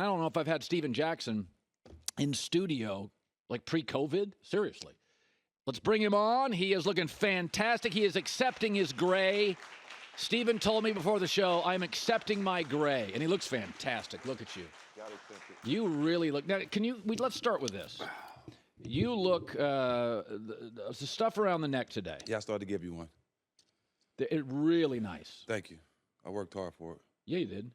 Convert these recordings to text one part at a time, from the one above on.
I don't know if I've had Steven Jackson in studio like pre-COVID. Seriously. Let's bring him on. He is looking fantastic. He is accepting his gray. Steven told me before the show, I'm accepting my gray. And he looks fantastic. Look at you. You really look. Now, let's start with this. You look, the stuff around the neck today. Yeah, I started to give you one. Really nice. Thank you. I worked hard for it. Yeah, you did.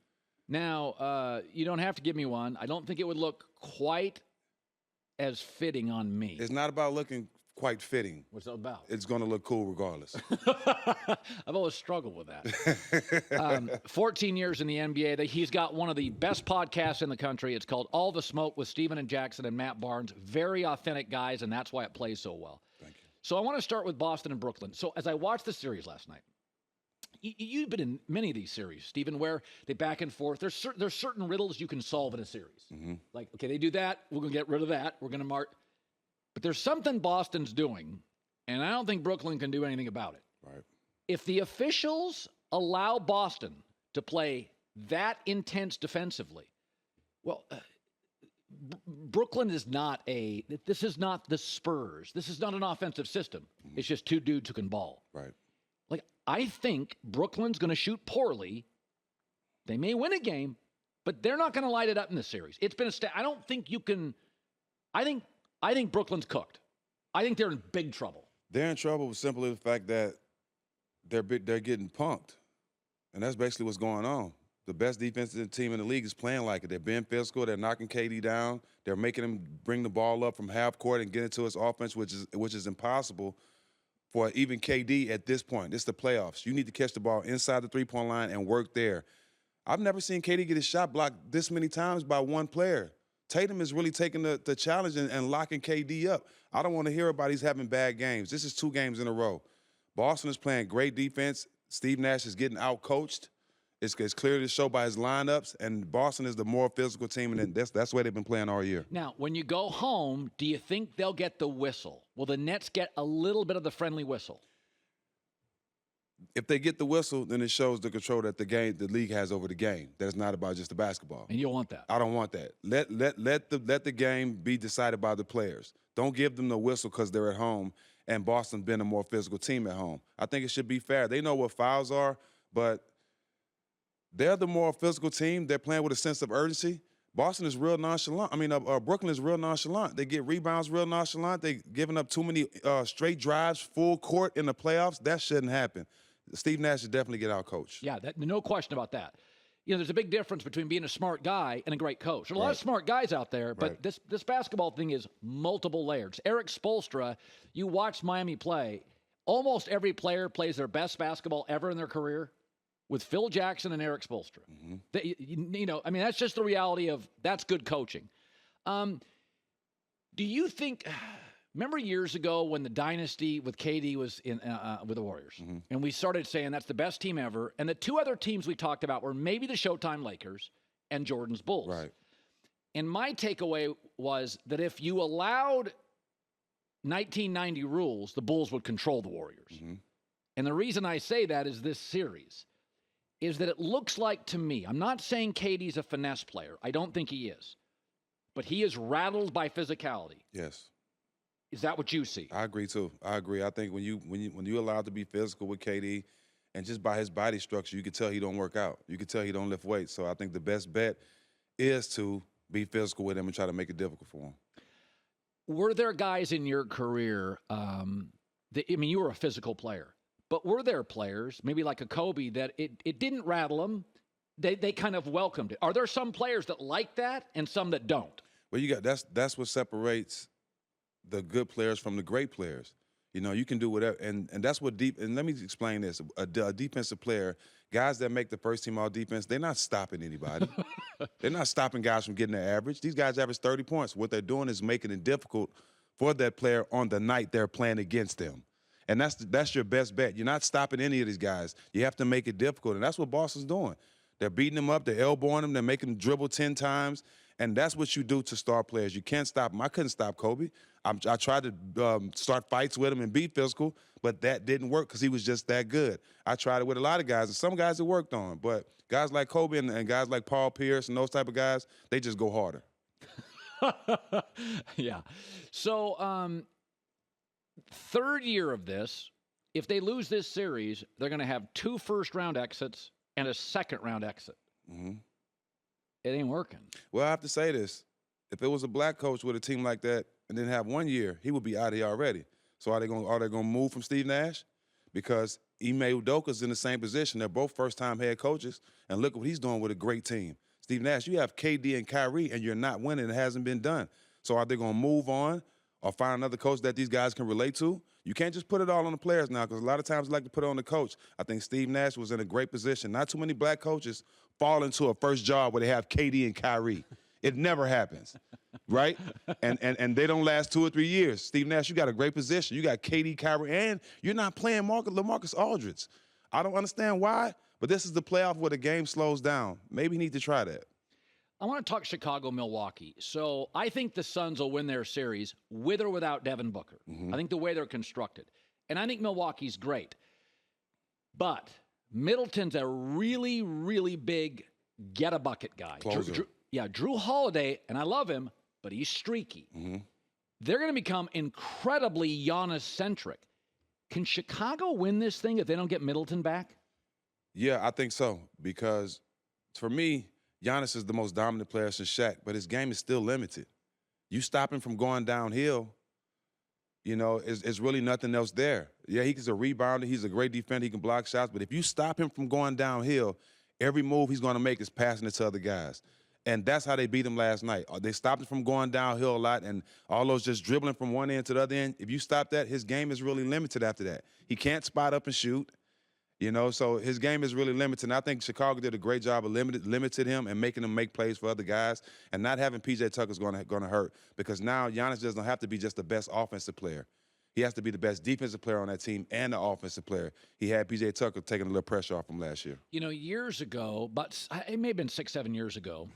Now, you don't have to give me one. I don't think it would look quite as fitting on me. It's not about looking quite fitting. What's it about? It's going to look cool regardless. I've always struggled with that. 14 years in the NBA. He's got one of the best podcasts in the country. It's called All the Smoke with Steven and Jackson and Matt Barnes. Very authentic guys, and that's why it plays so well. Thank you. So I want to start with Boston and Brooklyn. So as I watched the series last night, you've been in many of these series, Steven, where they back and forth. There's certain riddles you can solve in a series. Mm-hmm. Like, okay, they do that. We're going to get rid of that. We're going to mark. But there's something Boston's doing, and I don't think Brooklyn can do anything about it. Right. If the officials allow Boston to play that intense defensively, well, Brooklyn is not this is not the Spurs. This is not an offensive system. Mm-hmm. It's just two dudes who can ball. Right. Like, I think Brooklyn's going to shoot poorly. They may win a game, but they're not going to light it up in this series. It's been I don't think you can. I think Brooklyn's cooked. I think they're in big trouble. They're in trouble with simply the fact that they're getting punked, and that's basically what's going on. The best defensive team in the league is playing like it. They're being physical. They're knocking KD down. They're making him bring the ball up from half court and get into his offense, which is impossible for even KD at this point. It's the playoffs. You need to catch the ball inside the three-point line and work there. I've never seen KD get his shot blocked this many times by one player. Tatum is really taking the challenge and locking KD up. I don't want to hear about he's having bad games. This is 2 games in a row. Boston is playing great defense. Steve Nash is getting out-coached. It's clear to show by his lineups, and Boston is the more physical team, and that's the way they've been playing all year. Now, when you go home, do you think they'll get the whistle? Will the Nets get a little bit of the friendly whistle? If they get the whistle, then it shows the control that the league has over the game. That it's not about just the basketball. And you don't want that. I don't want that. Let the game be decided by the players. Don't give them the whistle because they're at home, and Boston been a more physical team at home. I think it should be fair. They know what fouls are, but they're the more physical team. They're playing with a sense of urgency. Boston is real nonchalant. Brooklyn is real nonchalant. They get rebounds real nonchalant. They giving up too many straight drives, full court in the playoffs. That shouldn't happen. Steve Nash should definitely get out coach. Yeah, no question about that. You know, there's a big difference between being a smart guy and a great coach. There's a lot of smart guys out there, but this basketball thing is multiple layers. Eric Spoelstra, you watch Miami play, almost every player plays their best basketball ever in their career with Phil Jackson and Eric Spoelstra. Mm-hmm. That's just the reality of that's good coaching. Do you think – remember years ago when the dynasty with KD was in with the Warriors? Mm-hmm. And we started saying that's the best team ever. And the 2 other teams we talked about were maybe the Showtime Lakers and Jordan's Bulls. Right. And my takeaway was that if you allowed 1990 rules, the Bulls would control the Warriors. Mm-hmm. And the reason I say that is this series is that it looks like to me, I'm not saying KD's a finesse player. I don't think he is. But he is rattled by physicality. Yes. Is that what you see? I agree too. I agree. I think when you allowed to be physical with KD, and just by his body structure, you could tell he don't work out. You could tell he don't lift weights. So I think the best bet is to be physical with him and try to make it difficult for him. Were there guys in your career? You were a physical player, but were there players, maybe like a Kobe, that it didn't rattle them? They kind of welcomed it. Are there some players that like that and some that don't? Well, that's what separates the good players from the great players. You know, you can do whatever, and that's what and let me explain this. A defensive player, guys that make the first team all defense, they're not stopping anybody. They're not stopping guys from getting their average. These guys average 30 points. What they're doing is making it difficult for that player on the night they're playing against them. And that's your best bet. You're not stopping any of these guys. You have to make it difficult, and that's what Boston's doing. They're beating them up. They're elbowing them. They're making them dribble 10 times. And that's what you do to star players. You can't stop them. I couldn't stop Kobe. I tried to start fights with him and be physical, but that didn't work because he was just that good. I tried it with a lot of guys, and some guys it worked on, but guys like Kobe and guys like Paul Pierce and those type of guys, they just go harder. Yeah. So, third year of this, if they lose this series, they're going to have 2 first-round exits and a second-round exit. Mm-hmm. It ain't working. Well, I have to say this. If it was a black coach with a team like that and didn't have 1 year, he would be out of here already. So are they going to move from Steve Nash? Because Ime Udoka's in the same position. They're both first-time head coaches, and look what he's doing with a great team. Steve Nash, you have KD and Kyrie, and you're not winning. It hasn't been done. So are they going to move on or find another coach that these guys can relate to? You can't just put it all on the players now, because a lot of times they like to put it on the coach. I think Steve Nash was in a great position. Not too many black coaches fall into a first job where they have KD and Kyrie. It never happens, right? And they don't last 2 or 3 years. Steve Nash, you got a great position. You got KD, Kyrie, and you're not playing LaMarcus Aldridge. I don't understand why, but this is the playoff where the game slows down. Maybe you need to try that. I want to talk Chicago-Milwaukee. So I think the Suns will win their series with or without Devin Booker. Mm-hmm. I think the way they're constructed. And I think Milwaukee's great. But Middleton's a really, really big get-a-bucket guy. Drew Holiday, and I love him, but he's streaky. Mm-hmm. They're going to become incredibly Giannis-centric. Can Chicago win this thing if they don't get Middleton back? Yeah, I think so, because for me, Giannis is the most dominant player since Shaq, but his game is still limited. You stop him from going downhill, you know, it's really nothing else there. Yeah, he's a rebounder. He's a great defender. He can block shots. But if you stop him from going downhill, every move he's going to make is passing it to other guys. And that's how they beat him last night. They stopped him from going downhill a lot, and all those just dribbling from one end to the other end. If you stop that, his game is really limited after that. He can't spot up and shoot. You know, so his game is really limited. And I think Chicago did a great job of limited him and making him make plays for other guys. And not having P.J. Tucker is going to hurt, because now Giannis doesn't have to be just the best offensive player. He has to be the best defensive player on that team and the offensive player. He had P.J. Tucker taking a little pressure off him last year. You know, years ago, but it may have been 6-7 years ago,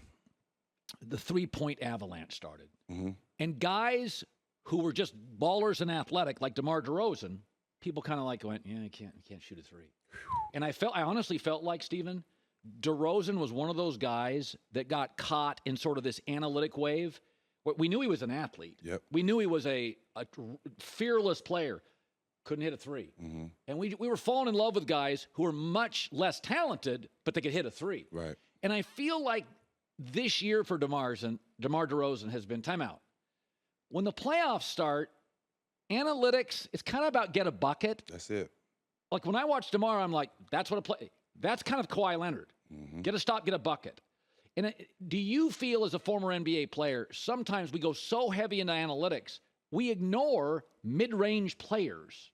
the three-point avalanche started. Mm-hmm. And guys who were just ballers and athletic, like DeMar DeRozan, people kind of like went, yeah, he can't shoot a three. And I honestly felt like, Stephen, DeRozan was one of those guys that got caught in sort of this analytic wave. We knew he was an athlete. Yep. We knew he was a fearless player. Couldn't hit a three. Mm-hmm. And we were falling in love with guys who were much less talented, but they could hit a three. Right. And I feel like this year for DeMar DeRozan has been timeout. When the playoffs start, analytics, it's kind of about get a bucket. That's it. Like when I watch DeMar, I'm like, that's kind of Kawhi Leonard. Mm-hmm. Get a stop, get a bucket. And do you feel, as a former NBA player, sometimes we go so heavy into analytics, we ignore mid-range players?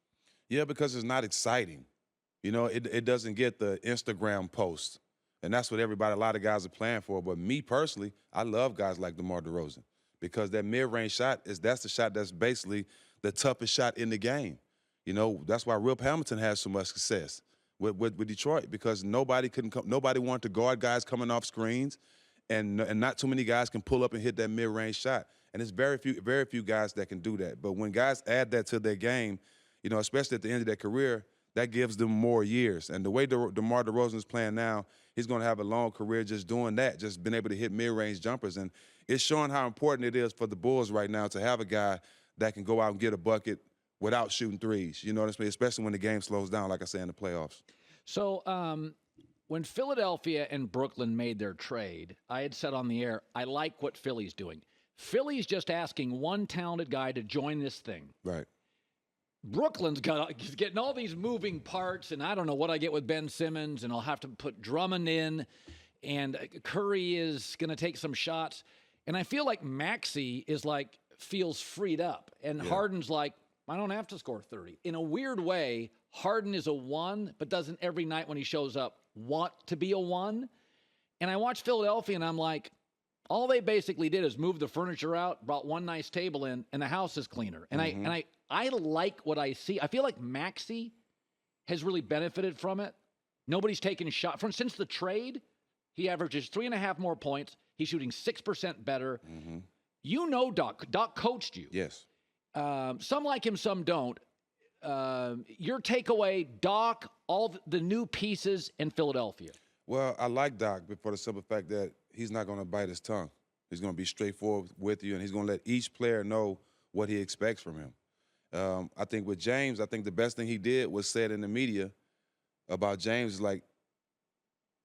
Yeah, because it's not exciting. You know, it doesn't get the Instagram post. And that's what a lot of guys are playing for. But me personally, I love guys like DeMar DeRozan, because that mid-range shot that's the shot that's basically the toughest shot in the game. You know, that's why Rip Hamilton has so much success with Detroit, because nobody wanted to guard guys coming off screens, and not too many guys can pull up and hit that mid-range shot. And it's very few guys that can do that. But when guys add that to their game, you know, especially at the end of their career, that gives them more years. And the way DeMar DeRozan is playing now, he's going to have a long career just doing that, just being able to hit mid-range jumpers. And it's showing how important it is for the Bulls right now to have a guy that can go out and get a bucket without shooting threes. You know what I'm saying? Especially when the game slows down, like I say, in the playoffs. So when Philadelphia and Brooklyn made their trade, I had said on the air, I like what Philly's doing. Philly's just asking one talented guy to join this thing. Right. Brooklyn's getting all these moving parts, and I don't know what I get with Ben Simmons, and I'll have to put Drummond in, and Curry is going to take some shots. And I feel like Maxey feels freed up, and Harden's like, I don't have to score 30. In a weird way, Harden is a 1, but doesn't every night when he shows up want to be a 1. And I watch Philadelphia, and I'm like, all they basically did is move the furniture out, brought one nice table in, and the house is cleaner. And I like what I see. I feel like Maxey has really benefited from it. Nobody's taken a shot. Since the trade, he averages 3.5 more points. He's shooting 6% better. Mm-hmm. You know Doc. Doc coached you. Yes. Some like him, some don't. Your takeaway, Doc, all the new pieces in Philadelphia. Well, I like Doc for the simple fact that he's not going to bite his tongue. He's going to be straightforward with you, and he's going to let each player know what he expects from him. I think with James, I think the best thing he did was said in the media about James is like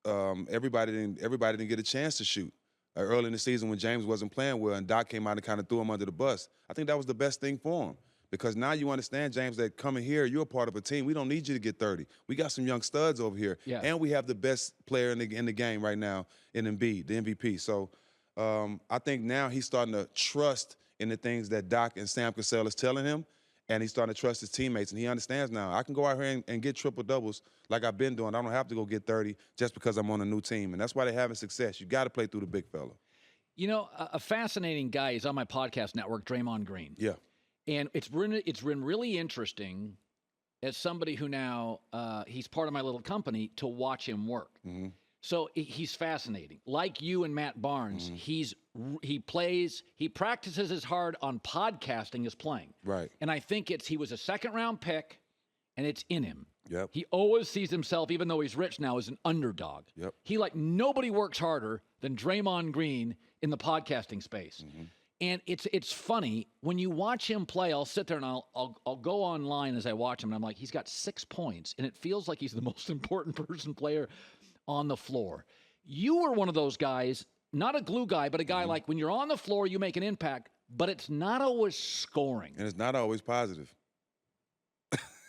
everybody didn't get a chance to shoot early in the season when James wasn't playing well, and Doc came out and kind of threw him under the bus. I think that was the best thing for him. Because now you understand, James, that coming here, you're a part of a team. We don't need you to get 30. We got some young studs over here. Yeah. And we have the best player in the game right now in Embiid, the MVP. So I think now he's starting to trust in the things that Doc and Sam Cassell is telling him, and he's starting to trust his teammates. And he understands now, I can go out here and get triple-doubles like I've been doing. I don't have to go get 30 just because I'm on a new team. And that's why they're having success. You got to play through the big fella. You know, a fascinating guy is on my podcast network, Draymond Green. Yeah. And it's been really interesting as somebody who now, he's part of my little company, to watch him work. Mm-hmm. So he's fascinating. Like you and Matt Barnes, mm-hmm. he practices as hard on podcasting as playing. Right. And I think he was a second-round pick, and it's in him. Yep. He always sees himself, even though he's rich now, as an underdog. Yep. Nobody works harder than Draymond Green in the podcasting space. Mm-hmm. And it's funny when you watch him play. I'll sit there and I'll go online as I watch him, and I'm like, he's got 6 points, and it feels like he's the most important player on the floor. You were one of those guys, not a glue guy, but a guy like when you're on the floor, you make an impact, but it's not always scoring. And it's not always positive.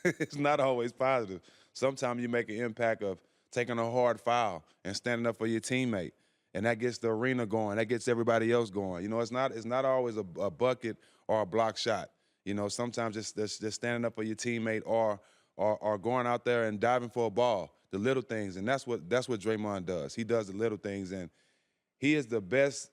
It's not always positive. Sometimes you make an impact of taking a hard foul and standing up for your teammate. And that gets the arena going. That gets everybody else going. You know, it's not always a bucket or a block shot. You know, sometimes it's just standing up for your teammate or going out there and diving for a ball. The little things, and that's what Draymond does. He does the little things, and he is the best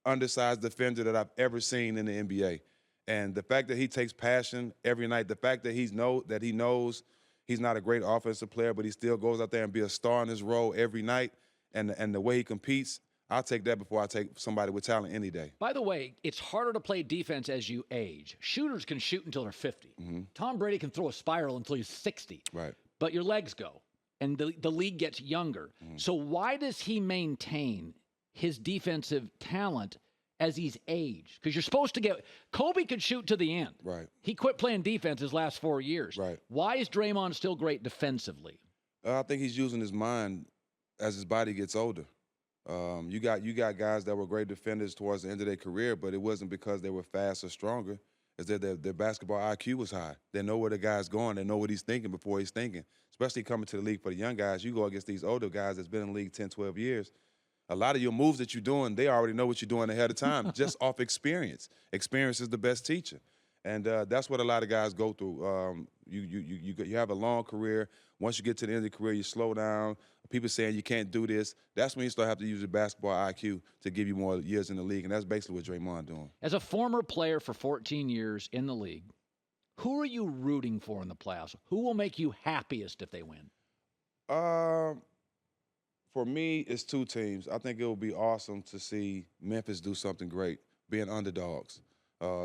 undersized defender that I've ever seen in the NBA. And the fact that he takes passion every night, the fact that he knows he's not a great offensive player, but he still goes out there and be a star in his role every night. And the way he competes, I'll take that before I take somebody with talent any day. By the way, it's harder to play defense as you age. Shooters can shoot until they're 50. Mm-hmm. Tom Brady can throw a spiral until he's 60. Right. But your legs go, and the league gets younger. Mm-hmm. So why does he maintain his defensive talent as he's aged? Because you're supposed to get – Kobe could shoot to the end. Right. He quit playing defense his last 4 years. Right. Why is Draymond still great defensively? I think he's using his mind as his body gets older. You got guys that were great defenders towards the end of their career, but it wasn't because they were fast or stronger. It's that their basketball IQ was high. They know where the guy's going. They know what he's thinking before he's thinking. Especially coming to the league for the young guys. You go against these older guys that's been in the league 10, 12 years. A lot of your moves that you're doing, they already know what you're doing ahead of time, just off experience. Experience is the best teacher. And that's what a lot of guys go through. You have a long career. Once you get to the end of the career, you slow down. People saying you can't do this. That's when you start having to use your basketball IQ to give you more years in the league, and that's basically what Draymond doing. As a former player for 14 years in the league, who are you rooting for in the playoffs? Who will make you happiest if they win? For me, it's 2 teams. I think it would be awesome to see Memphis do something great, being underdogs.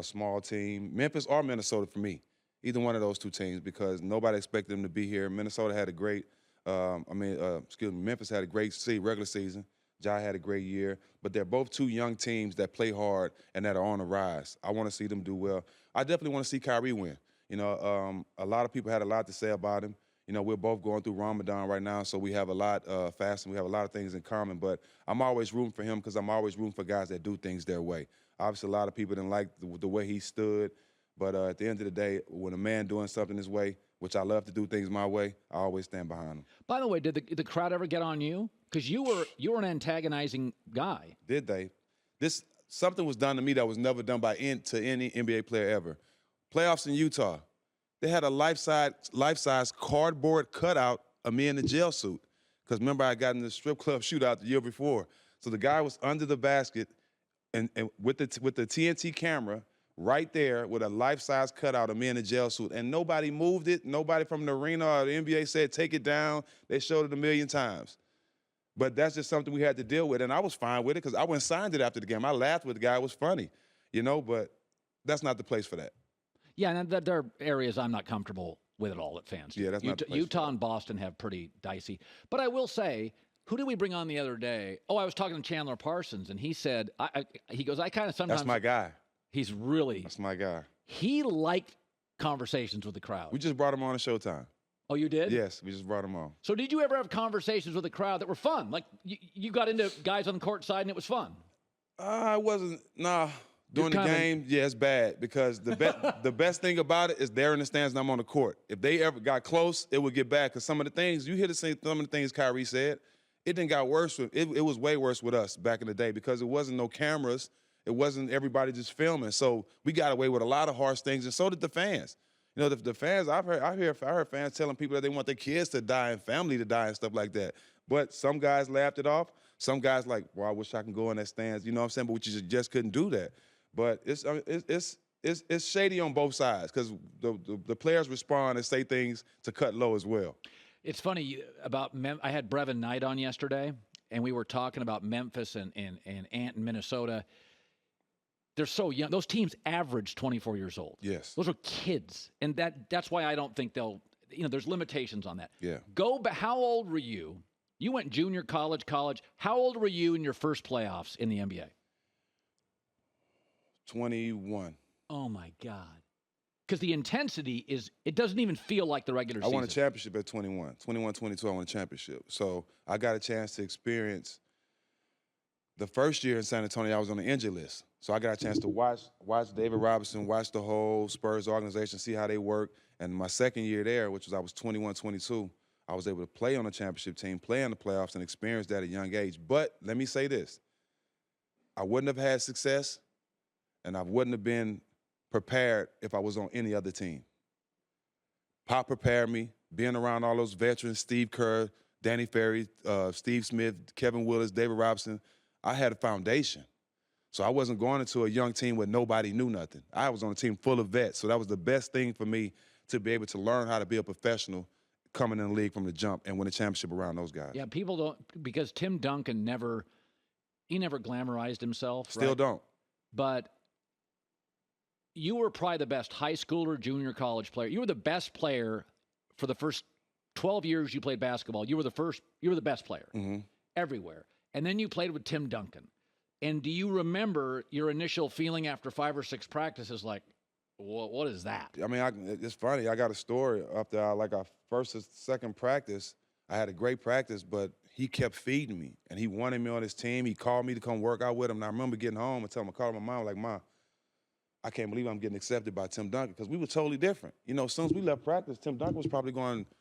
Small team, Memphis or Minnesota for me. Either one of those 2 teams, because nobody expected them to be here. Minnesota had a great, Memphis had a great regular season. Ja had a great year, but they're both 2 young teams that play hard and that are on the rise. I want to see them do well. I definitely want to see Kyrie win. You know, a lot of people had a lot to say about him. You know, we're both going through Ramadan right now, so we have a lot fasting. We have a lot of things in common, but I'm always rooting for him because I'm always rooting for guys that do things their way. Obviously, a lot of people didn't like the way he stood, but at the end of the day, when a man doing something his way, which I love to do things my way, I always stand behind him. By the way, did the crowd ever get on you? Because you were an antagonizing guy. Did they? Something was done to me that was never done to any NBA player ever. Playoffs in Utah, they had a life-size cardboard cutout of me in the jail suit. Because remember, I got in the strip club shootout the year before. So the guy was under the basket and with the TNT camera right there with a life-size cutout of me in a jail suit. And nobody moved it. Nobody from the arena or the NBA said, take it down. They showed it a million times. But that's just something we had to deal with. And I was fine with it because I went and signed it after the game. I laughed with the guy. It was funny, you know, but that's not the place for that. Yeah, and there are areas I'm not comfortable with at all that fans do. Yeah, that's not the place Utah for and Boston have pretty dicey. But I will say, who did we bring on the other day? Oh, I was talking to Chandler Parsons, and he said, he goes, I kind of sometimes. That's my guy. He's really. That's my guy. He liked conversations with the crowd. We just brought him on to Showtime. Oh, you did? Yes, we just brought him on. So did you ever have conversations with the crowd that were fun? Like you got into guys on the court side and it was fun? I wasn't, during the game, yeah, it's bad because the best thing about it is they're in the stands and I'm on the court. If they ever got close, it would get bad because some of the things, you hear some of the things Kyrie said, it didn't got worse. It was way worse with us back in the day because it wasn't no cameras. It wasn't everybody just filming. So we got away with a lot of harsh things, and so did the fans. You know, the fans, I heard fans telling people that they want their kids to die and family to die and stuff like that. But some guys laughed it off. Some guys like, well, I wish I can go in that stands. You know what I'm saying? But we just couldn't do that. But it's shady on both sides because the players respond and say things to cut low as well. It's funny about I had Brevin Knight on yesterday, and we were talking about Memphis and Ant in Minnesota. They're so young. Those teams average 24 years old. Yes. Those are kids. And that's why I don't think they'll, there's limitations on that. Yeah. Go back. How old were you? You went junior college. How old were you in your first playoffs in the NBA? 21. Oh, my God. Because the intensity it doesn't even feel like the regular season. I won a championship at 21. 21, 22, I won a championship. So I got a chance to experience the first year in San Antonio, I was on the injury list. So I got a chance to watch David Robinson, watch the whole Spurs organization, see how they work. And my second year there, I was 21, 22, I was able to play on the championship team, play in the playoffs, and experience that at a young age. But let me say this. I wouldn't have had success, and I wouldn't have been prepared if I was on any other team. Pop prepared me, being around all those veterans, Steve Kerr, Danny Ferry, Steve Smith, Kevin Willis, David Robinson. I had a foundation. So I wasn't going into a young team where nobody knew nothing. I was on a team full of vets. So that was the best thing for me to be able to learn how to be a professional coming in the league from the jump and win a championship around those guys. Yeah, people don't, because Tim Duncan never glamorized himself. Still right? don't. But you were probably the best high schooler, junior college player. You were the best player for the first 12 years you played basketball. You were the best player everywhere. And then you played with Tim Duncan. And do you remember your initial feeling after 5 or 6 practices like, what is that? I mean, it's funny. I got a story after our first or second practice. I had a great practice, but he kept feeding me, and he wanted me on his team. He called me to come work out with him. And I remember getting home and telling him, I called my mom, like, Mom, I can't believe I'm getting accepted by Tim Duncan because we were totally different. You know, as soon as we left practice, Tim Duncan was probably going to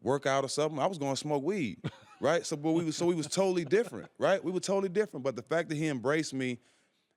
work out or something. I was going to smoke weed. Right? So we was totally different, right? We were totally different. But the fact that he embraced me,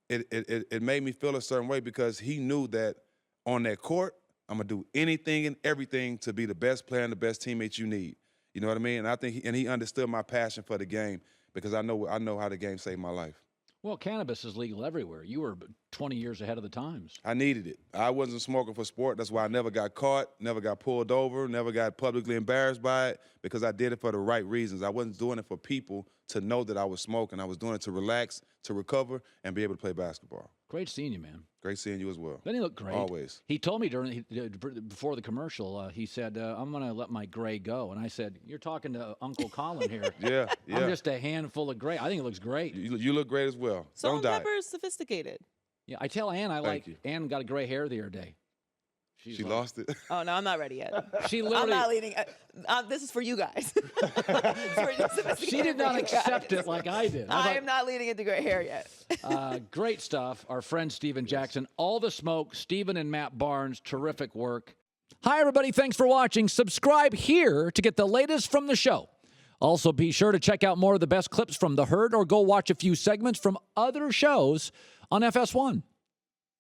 it made me feel a certain way because he knew that on that court, I'm going to do anything and everything to be the best player and the best teammate you need. You know what I mean? And I think he understood my passion for the game because I know how the game saved my life. Well, cannabis is legal everywhere. You were 20 years ahead of the times. I needed it. I wasn't smoking for sport. That's why I never got caught, never got pulled over, never got publicly embarrassed by it because I did it for the right reasons. I wasn't doing it for people to know that I was smoking. I was doing it to relax, to recover, and be able to play basketball. Great seeing you, man. Great seeing you as well. Doesn't he look great? Always. He told me before the commercial, he said, I'm going to let my gray go. And I said, you're talking to Uncle Colin here. Yeah. I'm just a handful of gray. I think it looks great. You look great as well. Don't die. Never sophisticated. Yeah, I tell Ann Ann got a gray hair the other day. She lost it. Oh, no, I'm not ready yet. She literally. I'm not leading. This is for you guys. She did not accept it like I did. I am not leading into gray hair yet. Great stuff. Our friend Steven Jackson. All the smoke. Steven and Matt Barnes. Terrific work. Hi, everybody. Thanks for watching. Subscribe here to get the latest from the show. Also, be sure to check out more of the best clips from The Herd or go watch a few segments from other shows on FS1.